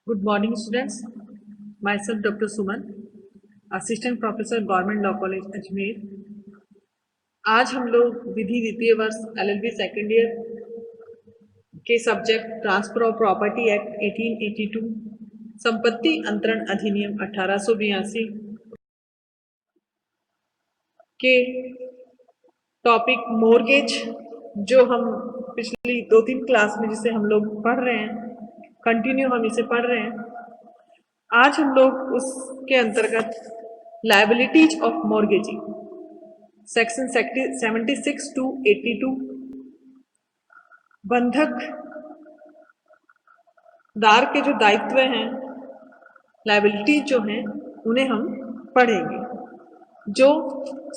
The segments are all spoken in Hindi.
Good morning, students. Myself, Dr. Suman, Assistant Professor, Government Law College, Ajmer. आज हम लोग विधि द्वितीय वर्ष LLB सेकेंड ईयर के subject transfer of property act 1882, संपत्ति अंतरण अधिनियम 1882 के टॉपिक मोर्गेज, जो हम पिछली 2-3 क्लास में जिसे हम लोग पढ़ रहे हैं, कंटिन्यू हम इसे पढ़ रहे हैं। आज हम लोग उसके अंतर्गत लायबिलिटीज ऑफ मॉर्गेजिंग सेक्शन 76 टू 82 बंधक दार के जो दायित्व हैं, लायबिलिटीज जो हैं, उन्हें हम पढ़ेंगे, जो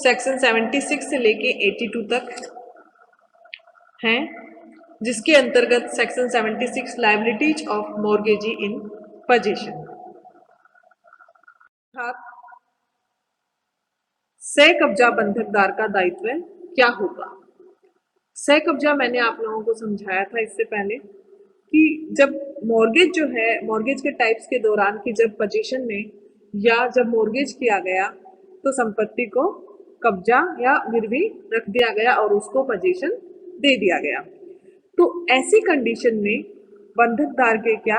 सेक्शन 76 से लेके 82 तक हैं, जिसके अंतर्गत section 76 liabilities of mortgagee in position. सह कब्जा बंधकदार का दायित्व क्या होगा। सह कब्जा मैंने आप लोगों को समझाया था इससे पहले कि जब मॉर्गेज जो है, मॉर्गेज के टाइप्स के दौरान कि जब पोजीशन में या जब मॉर्गेज किया गया तो संपत्ति को कब्जा या गिरवी रख दिया गया और उसको पोजीशन दे दिया गया, तो ऐसी कंडीशन में बंधकदार के क्या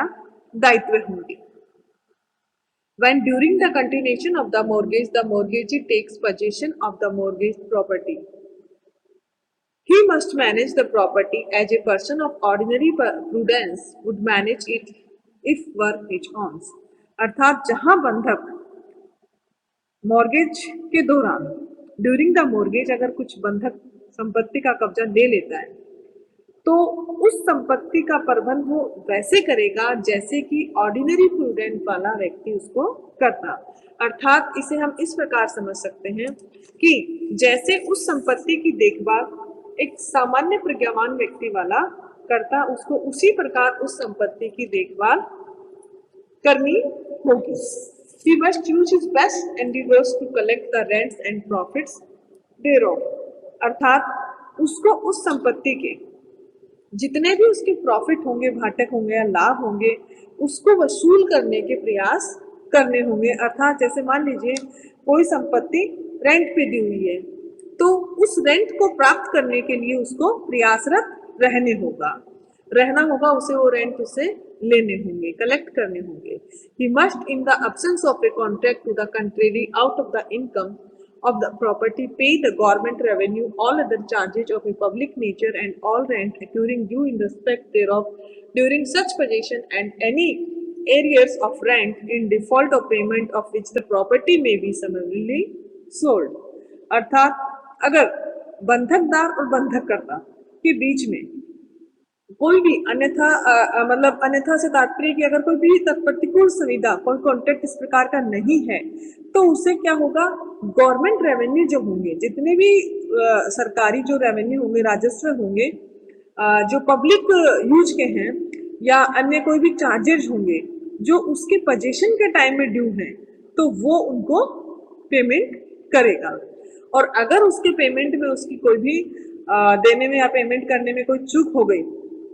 दायित्व होंगे। When during the continuation of the mortgagee takes possession of the mortgaged property, he must manage the property as a person of ordinary prudence would manage it if were his own। अर्थात जहां बंधक मॉर्गेज के दौरान ड्यूरिंग द मॉर्गेज अगर कुछ बंधक संपत्ति का कब्जा ले लेता है तो उस संपत्ति का प्रबंध वो वैसे करेगा जैसे कि ऑर्डिनरी प्रूडेंट वाला व्यक्ति उसको करता। अर्थात इसे हम इस प्रकार समझ सकते हैं कि जैसे उस संपत्ति की देखभाल एक सामान्य प्रज्ञावान व्यक्ति वाला करता, उसको उसी प्रकार उस संपत्ति की देखभाल करनी होगी। He must use his best endeavors to collect the rents and profits thereof। अर्थात उसको उस संपत्ति के जितने भी उसके प्रॉफिट होंगे, घाटक होंगे या लाभ होंगे, उसको वसूल करने के प्रयास करने होंगे। अर्थात जैसे मान लीजिए कोई संपत्ति रेंट पे दी हुई है तो उस रेंट को प्राप्त करने के लिए उसको प्रयासरत रहना होगा, उसे वो रेंट उसे लेने होंगे, कलेक्ट करने होंगे। He must in the absence of a contract to the contrary out of the income of the property pay the government revenue all other charges of a public nature and all rent accruing due in respect thereof during such possession and any arrears of rent in default of payment of which the property may be summarily sold। अर्थात अगर बंधकदार और बंधककर्ता के बीच में कोई भी अन्यथा मतलब अन्यथा से तात्पर्य कि अगर कोई भी प्रतिकूल सुविधा, कोई कॉन्ट्रैक्ट इस प्रकार का नहीं है तो उससे क्या होगा, गवर्नमेंट रेवेन्यू जो होंगे, जितने भी सरकारी जो रेवेन्यू होंगे, राजस्व होंगे जो पब्लिक यूज के हैं या अन्य कोई भी चार्जेज होंगे जो उसके पोजीशन के टाइम में ड्यू हैं, तो वो उनको पेमेंट करेगा। और अगर उसके पेमेंट में उसकी कोई भी देने में या पेमेंट करने में कोई चूक हो गई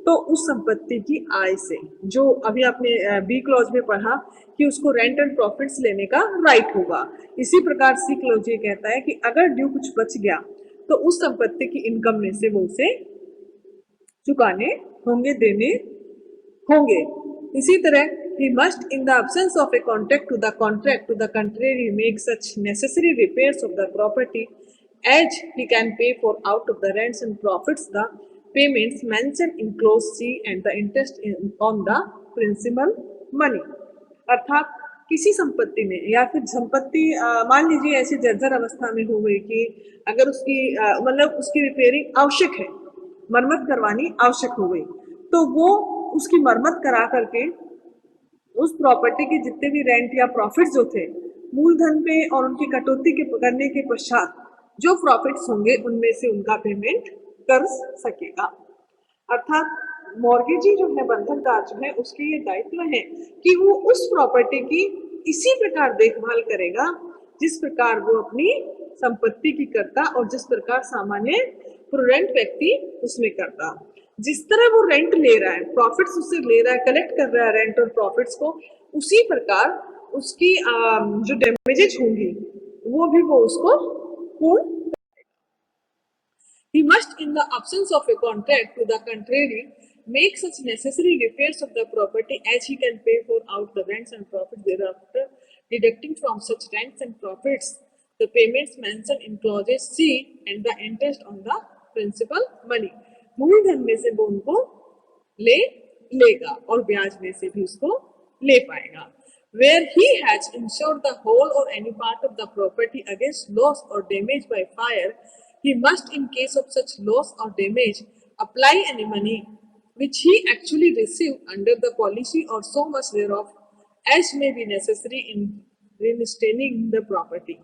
तो उस संपत्ति की आय से, जो अभी आपने बी क्लॉज में पढ़ा कि उसको रेंट एंड प्रॉफिट्स लेने का राइट होगा, इसी प्रकार सी क्लॉज ये कहता है कि अगर ड्यू कुछ बच गया तो उस संपत्ति की इनकम में से वो उसे चुकाने होंगे, देने होंगे। इसी तरह he must in the absence of a contract to the contrary make such necessary repairs of the property as he can pay for out of the rents and profits the payments mentioned in clause C and the interest on the principal money। अर्थात किसी संपत्ति में या फिर संपत्ति मान लीजिए ऐसी जर्जर अवस्था में हो गई कि अगर उसकी मतलब उसकी रिपेयरिंग आवश्यक है, मरम्मत करवानी आवश्यक हो गई, तो वो उसकी मरम्मत करा करके उस प्रॉपर्टी के जितने भी रेंट या प्रॉफिट्स जो थे मूलधन पे और उनकी कटौती के करने के पश्चात जो प्रॉफिट्स होंगे उनमें से उनका पेमेंट कर सकेगा। अर्थात मॉर्गेजी जो है, बंधकदार जो है, उसके ये दायित्व है कि वो उस प्रॉपर्टी की इसी प्रकार देखभाल करेगा जिस प्रकार वो अपनी संपत्ति की करता और जिस प्रकार सामान्य प्रूडेंट व्यक्ति उसमें करता। जिस तरह वो रेंट ले रहा है, प्रॉफिट्स उससे ले रहा है, कलेक्ट कर रहा है रेंट और प्रॉफिट्स को, उसी प्रकार उसकी जो डैमेजेज होंगी वो भी वो उसको पूर्ण। He must, in the absence of a contract to the contrary, make such necessary repairs of the property as he can pay for out the rents and profits thereafter, deducting from such rents and profits the payments mentioned in clauses C and the interest on the principal money. मूलधन में से वो उनको ले लेगा और ब्याज में से भी उसको ले पाएगा. Where he has insured the whole or any part of the property against loss or damage by fire, he must, in case of such loss or damage, apply any money which he actually received under the policy or so much thereof as may be necessary in reinstalling the property,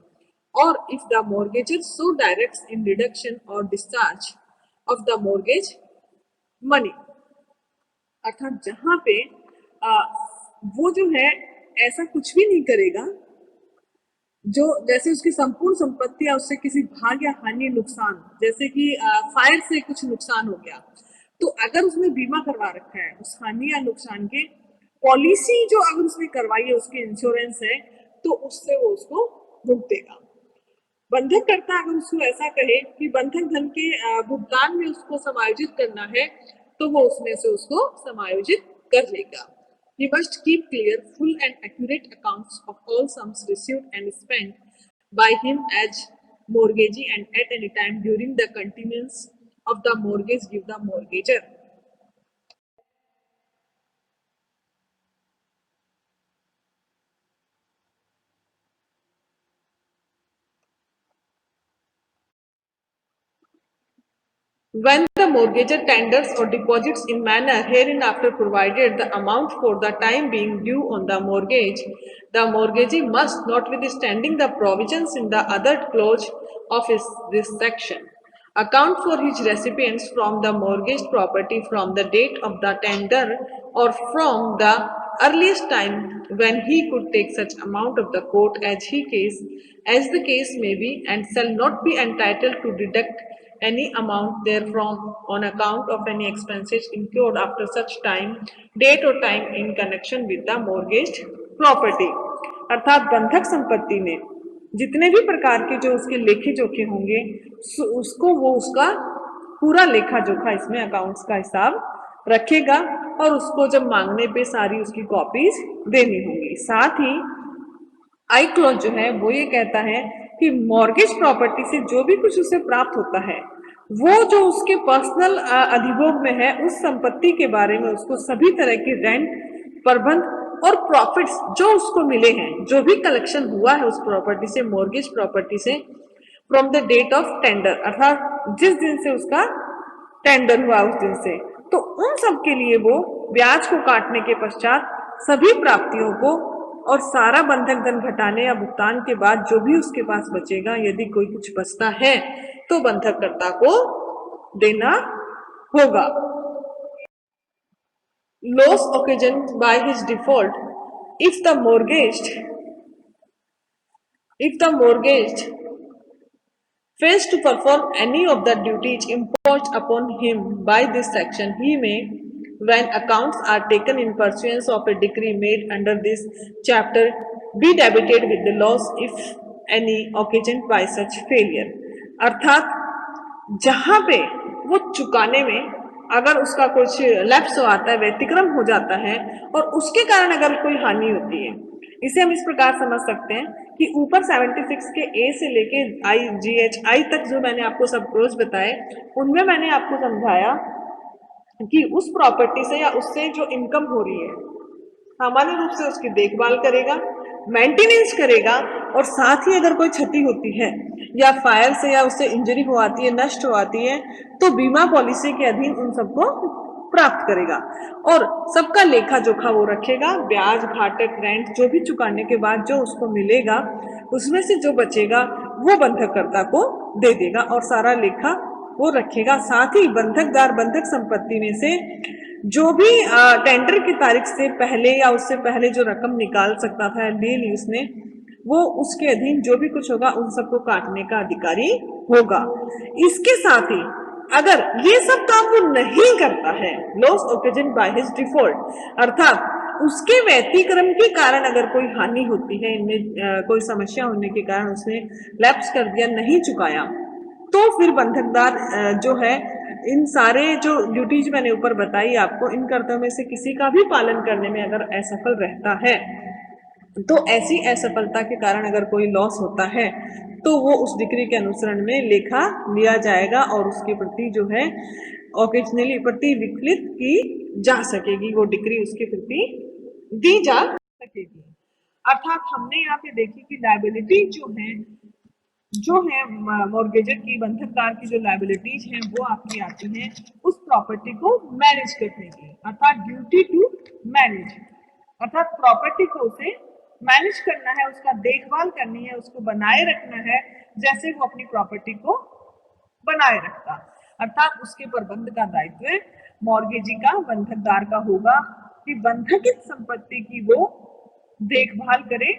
or if the mortgagor so directs in deduction or discharge of the mortgage money. अर्थात जहां पे वो जो है ऐसा कुछ भी नहीं करेगा जो जैसे उसकी संपूर्ण संपत्ति या उससे किसी भाग या हानि नुकसान, जैसे कि फायर से कुछ नुकसान हो गया, तो अगर उसने बीमा करवा रखा है उस हानि या नुकसान के, पॉलिसी जो अगर उसने करवाई है उसकी इंश्योरेंस है, तो उससे वो उसको भुगतेगा. बंधक करता अगर उसको ऐसा कहे कि बंधक धन के भुगतान में उसको समायोजित करना है, तो वो उसमें से उसको समायोजित कर लेगा. He must keep clear, full and accurate accounts of all sums received and spent by him as mortgagee and at any time during the continuance of the mortgage give the mortgager. When the mortgagor tenders or deposits in manner hereinafter provided the amount for the time being due on the the mortgagee must, notwithstanding the provisions in the other clause of this section, account for his recipients from the mortgaged property from the date of the tender or from the earliest time when he could take such amount of the court as the case may be, and shall not be entitled to deduct any amount therefrom on account of any expenses incurred after such time, date or time in connection with the mortgaged property. अर्थात बंधक संपत्ति में जितने भी प्रकार के जो उसके लेखे जोखे होंगे उसको वो उसका पूरा लेखा जोखा इसमें अकाउंट्स का हिसाब रखेगा और उसको जब मांगने पे सारी उसकी कॉपीज देनी होंगी. साथ ही आई क्लॉज जो है वो ये कहता है कि मॉर्गेज प्रॉपर्टी से जो भी कुछ उसे प्राप्त होता है वो जो उसके पर्सनल अधिभोग में है उस संपत्ति के बारे में उसको सभी तरह की रेंट, प्रबंध और प्रॉफिट्स जो उसको मिले हैं, जो भी कलेक्शन हुआ है उस प्रॉपर्टी से, मॉर्गेज प्रॉपर्टी से, from the date of tender, अर्थात जिस दिन से उसका टेंडर हुआ उस दिन से, तो उन सब के लिए वो ब्याज को काटने के पश्चात सभी प्राप्तियों को और सारा बंधक धन घटाने या भुगतान के बाद जो भी उसके पास बचेगा, यदि कोई कुछ बचता है तो बंधककर्ता को देना होगा. Loss occasioned by his default, if the mortgaged fails to perform any of the duties imposed upon him by this section, he may, when accounts are taken in pursuance of a decree made under this chapter, be debited with the loss if any occasioned by such failure. अर्थात जहां पे वो चुकाने में अगर उसका कुछ लैप्स हो आता है, व्यतिक्रम हो जाता है और उसके कारण अगर कोई हानि होती है, इसे हम इस प्रकार समझ सकते हैं कि ऊपर 76 के ए से लेके आई तक जो मैंने आपको सब क्लोज बताए, उनमें मैंने आपको समझाया कि उस प्रॉपर्टी से या उससे जो इनकम हो रही है सामान्य रूप से उसकी देखभाल करेगा, मेंटेनेंस करेगा और साथ ही अगर कोई क्षति होती है या फायर से या उससे इंजरी हो आती है, नष्ट हो आती है, तो बीमा पॉलिसी के अधीन उन सबको प्राप्त करेगा और सबका लेखा जोखा वो रखेगा. ब्याज, घाटक, रेंट जो भी चुकाने के बाद जो उसको मिलेगा उसमें से जो बचेगा वो बंधककर्ता को दे देगा और सारा लेखा वो रखेगा. साथ ही बंधकदार बंधक संपत्ति में से जो भी टेंडर की तारीख से पहले या उससे पहले जो रकम निकाल सकता था, ले ली उसने, वो उसके अधीन जो भी कुछ होगा उन सबको काटने का अधिकारी होगा. इसके साथ ही अगर ये सब काम वो नहीं करता है, loss occasion by his default, अर्थात उसके व्यतिक्रम के कारण अगर कोई हानि होती है, इनमें कोई समस्या होने के कारण उसने लैप्स कर दिया, नहीं चुकाया, तो फिर बंधकदार जो है इन सारे जो ड्यूटीज मैंने ऊपर बताई आपको, इन कर्तव्यों में से किसी का भी पालन करने में अगर असफल रहता है, तो ऐसी असफलता के कारण अगर कोई लॉस होता है तो वो उस डिक्री के अनुसरण में लेखा लिया जाएगा और उसके प्रति जो है ओकेजनली प्रति विकलित की जा सकेगी, वो डिक्री उसके प्रति दी जा सकेगी। अर्थात हमने यहाँ पे देखी कि लायबिलिटी जो है मॉर्गेजर की, बंधकदार की जो लायबिलिटीज हैं वो आपकी आती हैं उस प्रॉपर्टी को मैनेज करने की, अर्थात ड्यूटी टू मैनेज, अर्थात प्रॉपर्टी को उसे मैनेज करना है, उसका देखभाल करनी है, उसको बनाए रखना है जैसे वो अपनी प्रॉपर्टी को बनाए रखता, अर्थात उसके प्रबंध का दायित्व मॉर्गेजी का, बंधकदार का होगा कि बंधकित संपत्ति की वो देखभाल करे,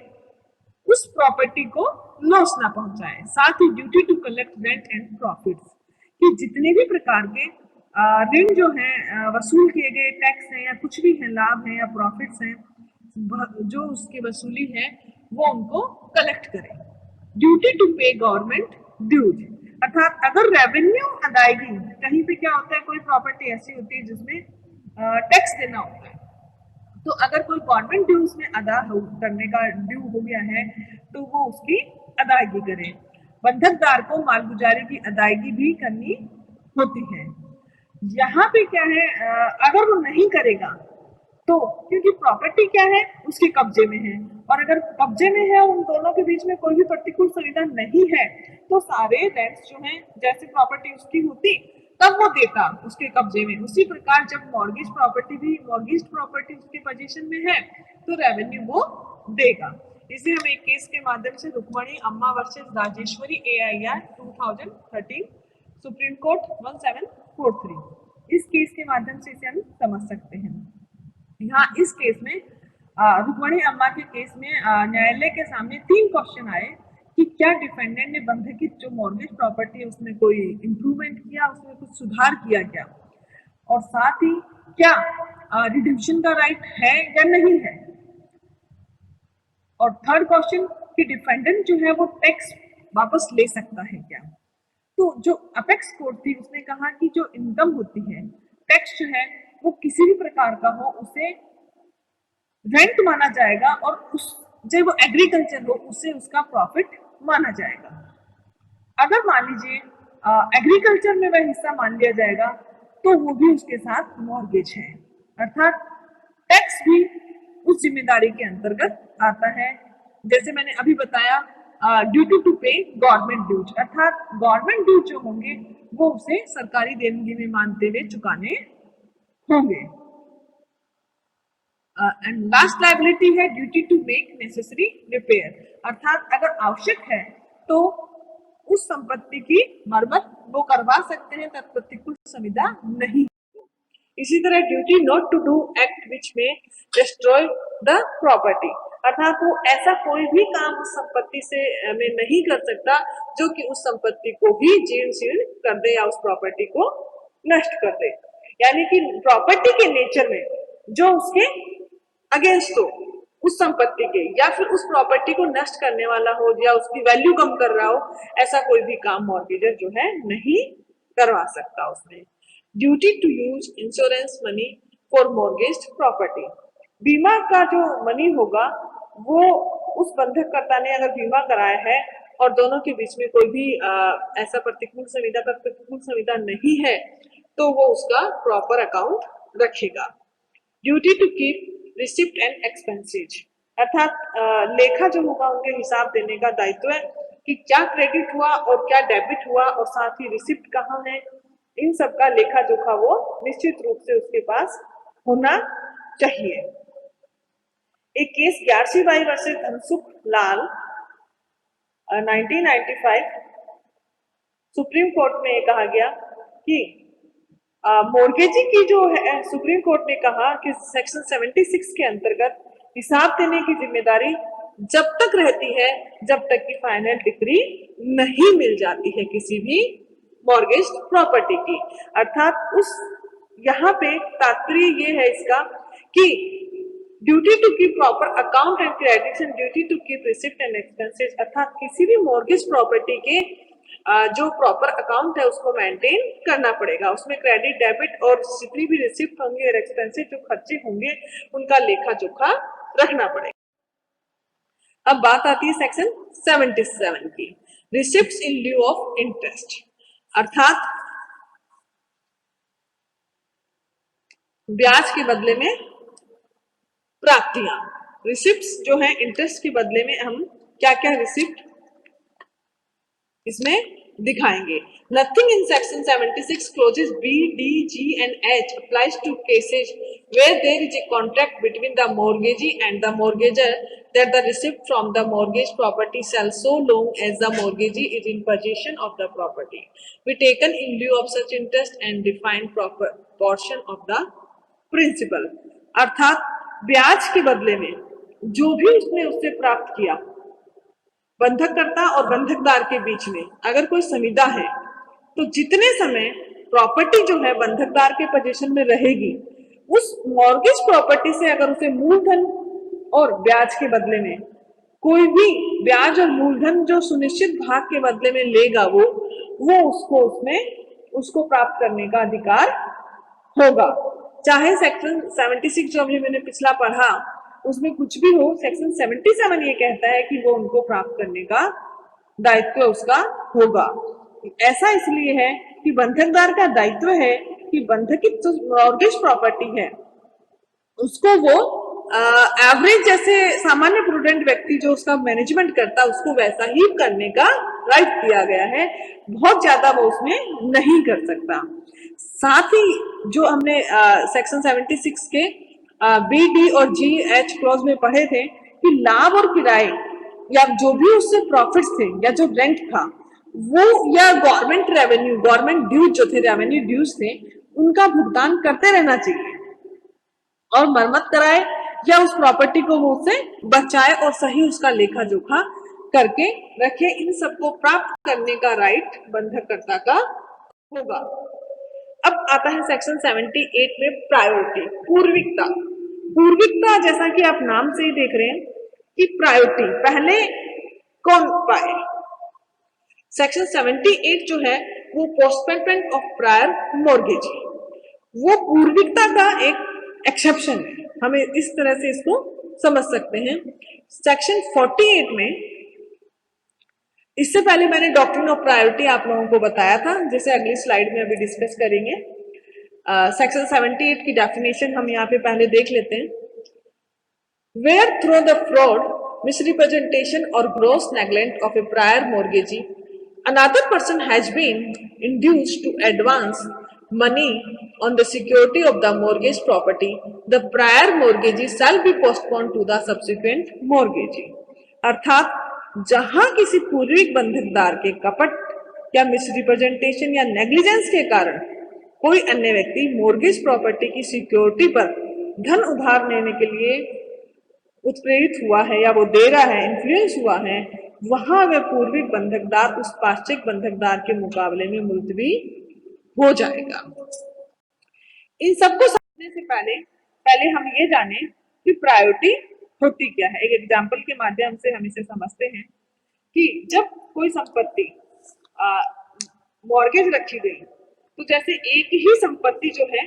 उस प्रॉपर्टी को लॉस ना पहुंचाए। साथ ही duty to collect rent and profits, कि जितने भी प्रकार के ऋण जो है वसूल किए गए, टैक्स है या कुछ भी है, लाभ है या प्रॉफिट्स हैं, जो उसकी वसूली है वो उनको कलेक्ट करें। ड्यूटी टू पे गवर्नमेंट ड्यूज, अर्थात अगर रेवेन्यू अदायगी, कहीं पे क्या होता है, कोई प्रॉपर्टी ऐसी होती है जिसमें टैक्स देना होता है, तो अगर कोई गवर्नमेंट ड्यू उसमें करने का ड्यू हो गया है तो वो उसकी अदायगी करे। बंधकदार को मालगुजारी की अदायगी भी करनी होती है। यहाँ पे क्या है, अगर वो नहीं करेगा तो, क्योंकि प्रॉपर्टी क्या है, उसके कब्जे में है, और अगर कब्जे में है उन दोनों के बीच में कोई भी प्रतिकूल संविदा नहीं है, तो सारे रेंट्स जो हैं, जैसे प्रॉपर्टी उसकी होती तब वो देता उसके कब्जे में। उसी प्रकार जब मॉर्गेज प्रॉपर्टी उसके पोजीशन में है तो रेवेन्यू वो देगा। इसे हम एक केस के माध्यम से, रुक्मणी अम्मा versus Rajeshwari AIR 2013, supreme court 1743, इस केस के माध्यम से इसे हम समझ सकते हैं। यहाँ इस केस में रुक्मणी अम्मा के केस में न्यायालय के सामने 3 क्वेश्चन आए कि क्या डिफेंडेंट ने बंधकित जो मॉर्गेज प्रॉपर्टी है उसमें कोई इंप्रूवमेंट किया, उसमें कुछ सुधार किया क्या, और साथ ही क्या रिड्यूशन का राइट है या नहीं है, और थर्ड क्वेश्चन कि डिफेंडेंट जो है वो टैक्स वापस ले सकता है क्या। तो जो अपेक्स कोर्ट थी उसने कहा कि जो इनकम होती है, टैक्स जो है वो किसी भी प्रकार का हो उसे रेंट माना जाएगा, और उस जब वो एग्रीकल्चर हो उसे उसका प्रॉफिट माना जाएगा। अगर मान लीजिए एग्रीकल्चर में वह हिस्सा मान लिया जाएगा तो वो भी उसके साथ मॉर्गेज है, अर्थात टैक्स भी उस जिम्मेदारी के अंतर्गत आता है। जैसे मैंने अभी बताया, ड्यूटी टू पे गवर्नमेंट ड्यूज, अर्थात गवर्नमेंट ड्यूज जो होंगे वो उसे सरकारी देनगी में मानते हुए चुकाने होंगे। एंड लास्ट लायबिलिटी है duty to make necessary repair, अर्थात अगर आवश्यक है तो उस संपत्ति की मरम्मत वो करवा सकते हैं, तत्प्रतिकूल संविदा नहीं। इसी तरह duty not to do act which में डिस्ट्रॉय द प्रॉपर्टी, अर्थात वो ऐसा कोई भी काम उस संपत्ति से में नहीं कर सकता जो कि उस संपत्ति को ही जीर्ण शीर्ण कर दे या उस प्रॉपर्टी को नष्ट कर दे। यानी कि प्रॉपर्टी के नेचर में जो उसके अगेंस्ट हो, उस संपत्ति के, या फिर उस प्रॉपर्टी को नष्ट करने वाला हो या उसकी वैल्यू कम कर रहा हो, ऐसा कोई भी काम मॉर्गेजर जो है नहीं करवा सकता उसमें। Duty to use insurance money for mortgage property, बीमा का जो मनी होगा वो उस बंधककर्ता ने अगर बीमा कराया है और दोनों के बीच में कोई भी ऐसा प्रतिकूल संविदा नहीं है तो वो उसका प्रॉपर अकाउंट रखेगा। Duty to keep receipt and expenses, अर्थात लेखा जो होगा उनके हिसाब देने का दायित्व है कि क्या क्रेडिट हुआ और क्या डेबिट हुआ, और साथ ही रिसिप्ट कहाँ है, इन सब का लेखा जोखा वो निश्चित रूप से उसके पास होना चाहिए। एक case Gyarsi by versus Dhansukh Lal 1995 supreme court में कहा गया कि मॉर्गेजी की जो है, सुप्रीम कोर्ट ने कहा कि सेक्शन 76 के अंतर्गत हिसाब देने की जिम्मेदारी जब तक रहती है जब तक कि फाइनल डिक्री नहीं मिल जाती है किसी भी मॉर्गेज प्रॉपर्टी की। अर्थात उस यहाँ पे तात्पर्य ये है इसका कि duty to keep proper account and credits and duty to keep receipt and expenses, अर्थात किसी भी मॉर्गेज प्रॉपर्टी के जो प्रॉपर अकाउंट है उसको मेंटेन करना पड़ेगा, उसमें क्रेडिट डेबिट और जितनी भी रिसिप्ट होंगे और एक्सपेंसेस जो खर्चे होंगे उनका लेखा जोखा रखना पड़ेगा। अब बात आती है सेक्शन 77 की, receipts in lieu of interest, अर्थात ब्याज के बदले में प्राप्तियां। रिसिप्ट्स जो है इंटरेस्ट के बदले में हम क्या क्या रिसिप्ट इसमें दिखाएंगे। Nothing in section 76 clauses B D G and H applies to cases where there is a contract between the mortgagee and the mortgager that the receipt from the mortgage property shall so long as the mortgagee is in possession of the property be taken in lieu of such interest and defined proper portion of the principal, अर्थात ब्याज के बदले में जो भी उसने उससे प्राप्त किया, बंधककर्ता और बंधकदार के बीच में अगर कोई संविदा है तो जितने समय प्रॉपर्टी जो है बंधकदार के पोजीशन में रहेगी, उस मॉर्गेज प्रॉपर्टी से अगर उसे मूलधन और ब्याज के बदले में कोई भी ब्याज और मूलधन जो सुनिश्चित भाग के बदले में लेगा वो उसको उसमें उसको प्राप्त करने का अधिकार होगा। चाहे सेक्शन 76 जो अभी मैंने पिछला पढ़ा उसमें कुछ भी हो, सेक्शन 77 ये कहता है कि वो उनको प्राप्त करने का दायित्व उसका होगा। ऐसा इसलिए है कि बंधकदार का दायित्व है कि बंधकित जो मॉर्गेज प्रॉपर्टी है उसको वो एवरेज जैसे सामान्य प्रूडेंट व्यक्ति जो उसका मैनेजमेंट करता है उसको वैसा ही करने का राइट दिया गया है, बहुत ज्यादा वो उसमें नहीं कर सकता। साथ ही जो हमने सेक्शन 76 के बी डी और जी एच क्लॉज में पढ़े थे कि लाभ और किराए या जो भी उससे प्रॉफिट्स थे या जो रेंट था वो या गवर्नमेंट रेवेन्यू गवर्नमेंट ड्यूज जो थे रेवेन्यू ड्यूज थे उनका भुगतान करते रहना चाहिए और मरम्मत कराए या उस प्रॉपर्टी को वो उससे बचाए और सही उसका लेखा जोखा करके रखे। इन सबको प्राप्त करने का राइट बंधककर्ता का होगा। अब आता है सेक्शन 78 में प्रायोरिटी, पूर्विकता। पूर्विकता जैसा कि आप नाम से ही देख रहे हैं कि प्रायोरिटी पहले कौन पाए। सेक्शन 78 जो है वो पोस्टपोनमेंट ऑफ प्रायर मॉर्गेज, वो पूर्विकता का एक एक्सेप्शन है, हमें इस तरह से इसको समझ सकते हैं। सेक्शन 48 में इससे पहले मैंने डॉक्ट्रिन ऑफ प्रायोरिटी आप लोगों को बताया था जिसे अगली स्लाइड में अभी डिस्कस करेंगे। सेक्शन 78 की डेफिनेशन हम यहाँ पे पहले देख लेते हैं। Where through the fraud, misrepresentation or gross neglect of a prior mortgagee, another person has been induced to advance money on the security of the mortgage property, the prior mortgagee shall be postponed to the subsequent mortgagee। अर्थात जहां किसी पूर्विक बंधकदार के कपट या मिसरिप्रेजेंटेशन या नेग्लिजेंस के कारण कोई अन्य व्यक्ति मोर्गेज प्रॉपर्टी की सिक्योरिटी पर धन उधार लेने के लिए उत्प्रेरित हुआ है या वो दे रहा है, इन्फ्लुएंस हुआ है, वहां वह पूर्विक बंधकदार उस पाश्चिक बंधकदार के मुकाबले में मुलतवी हो जाएगा। इन सबको समझने से पहले हम ये जाने कि प्रायोरिटी होती क्या है। एक एग्जाम्पल के माध्यम से हम इसे समझते हैं कि जब कोई संपत्ति मॉर्गेज रखी गई तो जैसे एक ही संपत्ति जो है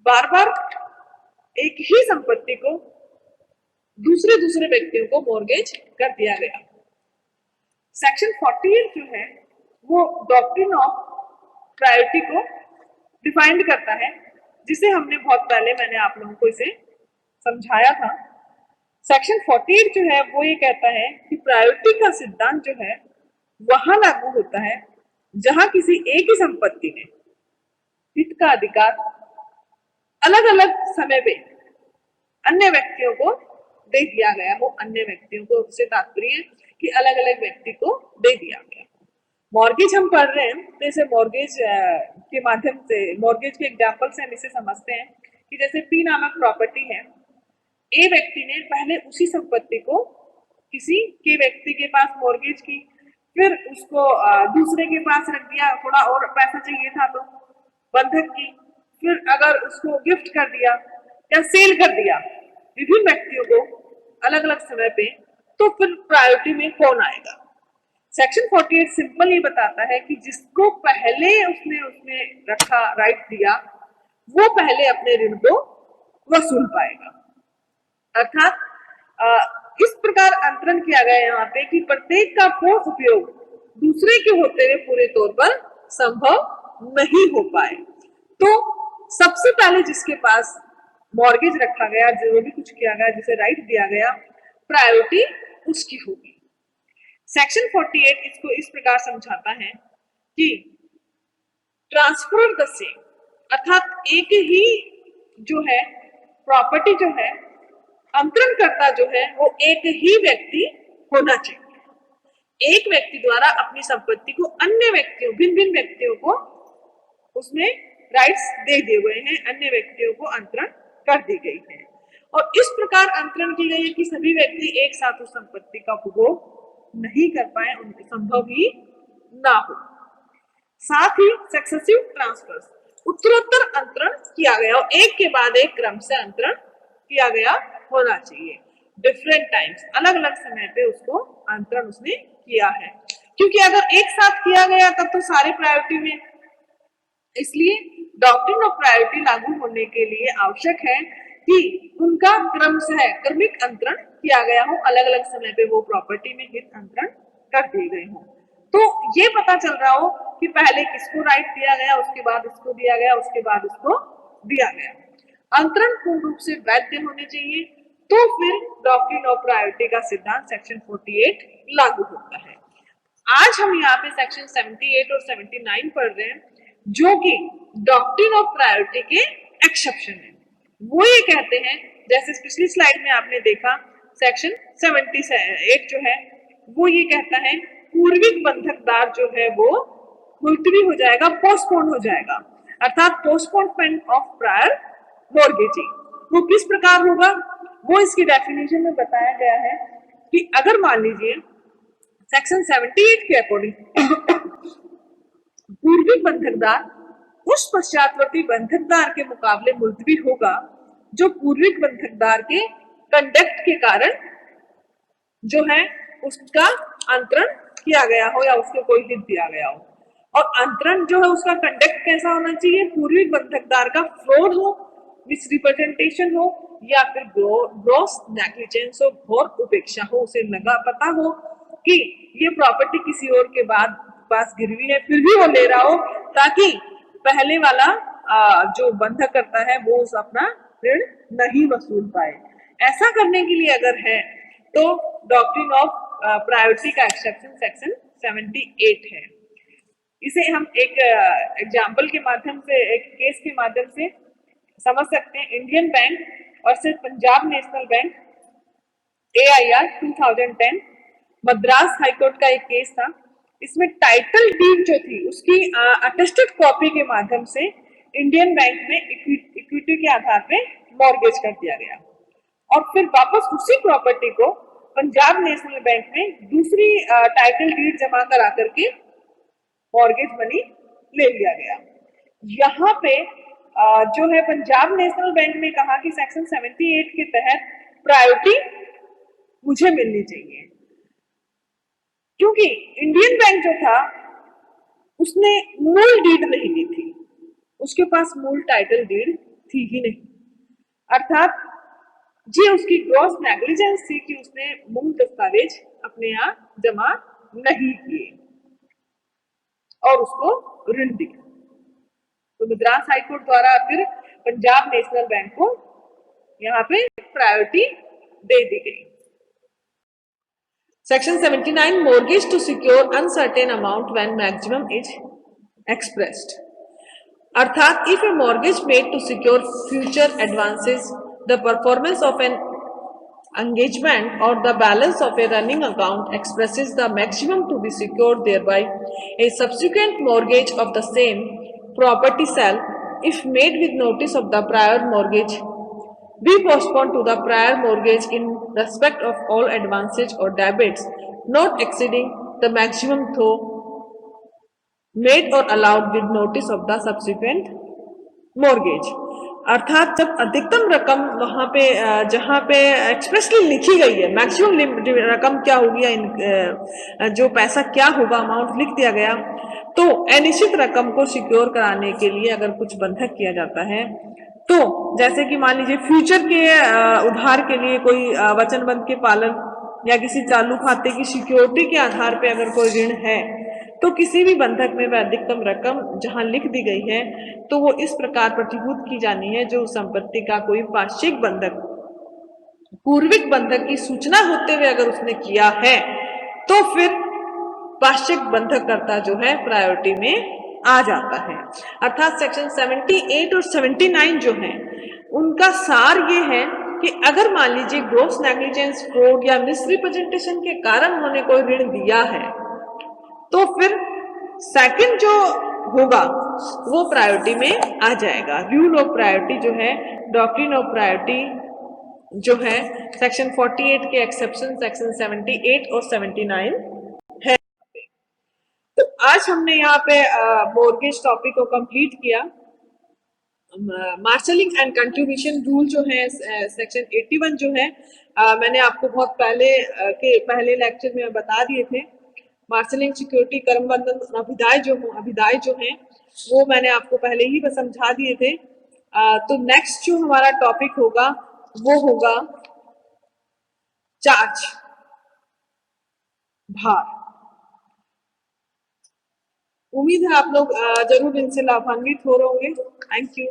बार बार एक ही संपत्ति को दूसरे व्यक्तियों को मॉर्गेज कर दिया गया। सेक्शन 48 जो है वो डॉक्ट्रिन ऑफ प्रायोरिटी को डिफाइंड करता है, जिसे हमने बहुत पहले मैंने आप लोगों को इसे समझाया था। सेक्शन 48 जो है वो ये कहता है कि प्रायोरिटी का सिद्धांत जो है वहां लागू होता है जहां किसी एक ही संपत्ति में हित का अधिकार अलग अलग समय पे अन्य व्यक्तियों को दे दिया गया हो। अन्य व्यक्तियों को उससे तात्पर्य कि अलग अलग व्यक्ति को दे दिया गया। मॉर्गेज हम पढ़ रहे हैं तो इसे मॉर्गेज के माध्यम से मॉर्गेज के एग्जांपल से हम इसे समझते हैं कि जैसे पी नामक प्रॉपर्टी है, ए व्यक्ति ने पहले उसी संपत्ति को किसी के व्यक्ति के पास मॉर्गेज की, फिर उसको दूसरे के पास रख दिया, थोड़ा और पैसा चाहिए था तो बंधक की, फिर अगर उसको गिफ्ट कर दिया या सेल कर दिया विभिन्न व्यक्तियों को अलग अलग समय पे, तो फिर प्रायोरिटी में कौन आएगा? सेक्शन 48 सिंपल ये बताता है कि जिसको पहले उसने उसमें रखा, राइट दिया, वो पहले अपने ऋण को वसूल पाएगा। अर्थात इस प्रकार अंतरण किया गया यहाँ पे कि प्रत्येक का पूर्ण उपयोग दूसरे के होते हुए पूरे तौर पर संभव नहीं हो पाए। तो सबसे पहले जिसके पास मॉर्गेज रखा गया, जो भी कुछ किया गया, जिसे राइट दिया गया, प्रायोरिटी उसकी होगी। सेक्शन 48 इसको इस प्रकार समझाता है कि ट्रांसफर ऑफ द सेम, अर्थात एक ही जो है प्रॉपर्टी जो है, अंतरणकर्ता जो है वो एक ही व्यक्ति होना चाहिए। एक व्यक्ति द्वारा अपनी संपत्ति को अन्य व्यक्तियों, भिन्न भिन्न व्यक्तियों को उसमें राइट्स दे दिए गए हैं, अन्य व्यक्तियों को अंतरण कर दी गई है, और इस प्रकार अंतरण की गई है कि सभी व्यक्ति एक साथ उस संपत्ति का उपभोग नहीं कर पाए, उनके संभव ही ना हो। साथ ही सक्सेसिव ट्रांसफर्स, उत्तरोत्तर अंतरण किया गया और एक के बाद एक क्रम से अंतरण किया गया होना चाहिए। डिफरेंट टाइम्स, अलग अलग समय पे उसको अंतरण उसने किया है, क्योंकि अगर एक साथ किया गया तब तो सारे प्रायोरिटी में, इसलिए डॉक्ट्रिन ऑफ प्रायोरिटी लागू होने के लिए आवश्यक है कि उनका क्रमशः क्रमिक अंतरण किया गया हो, अलग अलग समय पे वो प्रॉपर्टी में हित अंतरण कर दिए गए हों। तो ये पता चल रहा हो कि पहले किसको राइट दिया गया, उसके बाद इसको दिया गया, उसके बाद इसको दिया गया। अंतरण पूर्ण रूप से वैध होने चाहिए, तो फिर डॉक्ट्रिन ऑफ प्रायोरिटी का सिद्धांत सेक्शन 48 लागू होता है। आज हम यहाँ पे सेक्शन 78 और 79 पढ़ रहे हैं, जो कि डॉक्ट्रिन ऑफ प्रायोरिटी के एक्सेप्शन है। वो ये कहते हैं, जैसे पिछली स्लाइड में आपने देखा, सेक्शन 78 जो है वो ये कहता है पूर्विक बंधकदार जो है वो मुलतवी हो जाएगा, पोस्टपोन हो जाएगा, अर्थात पोस्टपोनमेंट ऑफ प्रायर मॉर्गेजिंग। वो किस प्रकार होगा, वो इसकी डेफिनेशन में बताया गया है कि अगर मान लीजिए सेक्शन 78 के अकॉर्डिंग पूर्विक बंधकदार उस पश्चातवर्ती बंधकदार के मुकाबले मुलतवी होगा जो पूर्विक बंधकदार के कंडक्ट के कारण जो है उसका अंतरण किया गया हो या उसको कोई हित दिया गया हो। और अंतरण जो है उसका कंडक्ट कैसा होना चाहिए, पूर्विक बंधकदार का फ्रॉड हो, मिसरिप्रेजेंटेशन हो, या फिर ग्रॉस नेग्लिजेंस हो, घोर उपेक्षा हो, उसे लगा पता हो कि ये प्रॉपर्टी किसी और के बाद पास गिरवी है, फिर भी वो ले रहा हो, ताकि पहले वाला जो बंधक करता है वो उस अपना ऋण नहीं वसूल पाए। ऐसा करने के लिए अगर है तो डॉक्ट्रिन ऑफ प्रायोरिटी का एक्सेप्शन सेक्शन 78 है। इसे हम एक एग्जाम्पल के माध्यम से, एक केस के माध्यम से समझ सकते हैं। इंडियन बैंक और सिर्फ Punjab national bank AIR 2010 Madras high court का एक केस था। इसमें टाइटल डीड जो थी उसकी अटेस्टेड कॉपी के माध्यम से इंडियन बैंक में इक्विटी के आधार पे मॉर्गेज कर दिया गया, और फिर वापस उसी प्रॉपर्टी को पंजाब नेशनल बैंक में दूसरी टाइटल डीड जमा करा करके मॉर्गेज मनी ले लिया गया। यहाँ पे जो है पंजाब नेशनल बैंक ने कहा कि सेक्शन 78 के तहत प्रायोरिटी मुझे मिलनी चाहिए, क्योंकि इंडियन बैंक जो था उसने मूल डीड नहीं ली थी, उसके पास मूल टाइटल डीड थी ही नहीं, अर्थात जी उसकी ग्रॉस नेग्लिजेंस थी कि उसने मूल दस्तावेज अपने यहाँ जमा नहीं किए और उसको ऋण दिया। तो मद्रास हाईकोर्ट द्वारा फिर पंजाब नेशनल बैंक को यहाँ पे प्रायोरिटी दे दी गई। Section 79 mortgage to secure uncertain amount when maximum is expressed. अर्थात if a mortgage made to secure future advances, the performance of an engagement or the balance of a running account expresses the maximum to be secured, thereby a subsequent mortgage of the same property shall, if made with notice of the prior mortgage, be postponed to the prior mortgage in respect of all advances or debits not exceeding the maximum थो मेड और allowed with notice of the subsequent mortgage. अर्थात जब अधिकतम रकम वहां पे जहां पे एक्सप्रेसली लिखी गई है, मैक्सिमम रकम क्या होगी, जो पैसा क्या होगा, अमाउंट लिख दिया गया, तो अनिश्चित रकम को सिक्योर कराने के लिए अगर कुछ बंधक किया जाता है, तो जैसे कि मान लीजिए फ्यूचर के उधार के लिए कोई वचनबंध के पालन या किसी चालू खाते की सिक्योरिटी के आधार पे अगर कोई ऋण है, तो किसी भी बंधक में वह अधिकतम रकम जहां लिख दी गई है, तो वो इस प्रकार प्रतिभूत की जानी है जो संपत्ति का कोई पार्षिक बंधक पूर्विक बंधक की सूचना होते हुए अगर उसने किया है, तो फिर पार्षिक बंधक कर्ता जो है प्रायोरिटी में आ जाता है। अर्थात सेक्शन 78 और 79 जो है उनका सार ये है कि अगर मान लीजिए ग्रॉस नेग्लिजेंस, फ्रॉड या मिसरिप्रेजेंटेशन के कारण उन्होंने कोई ऋण दिया है, तो फिर सेकंड जो होगा वो प्रायोरिटी में आ जाएगा। रूल ऑफ प्रायोरिटी जो है, डॉक्ट्रिन ऑफ प्रायोरिटी जो है, सेक्शन 48 के एक्सेप्शन सेक्शन 78 और 79 है। तो आज हमने यहाँ पे मॉर्गेज टॉपिक को कंप्लीट किया। मार्शलिंग एंड कंट्रीब्यूशन रूल जो है सेक्शन 81 जो है, मैंने आपको बहुत पहले के पहले लेक्चर में बता दिए थे। मार्शलिंग, सिक्योरिटी, कर्म बंधन, अभिदाय जो है वो मैंने आपको पहले ही समझा दिए थे। तो नेक्स्ट जो हमारा टॉपिक होगा वो होगा चार्ज, भार। उम्मीद है आप लोग जरूर इनसे लाभान्वित हो रहे होंगे। Thank you.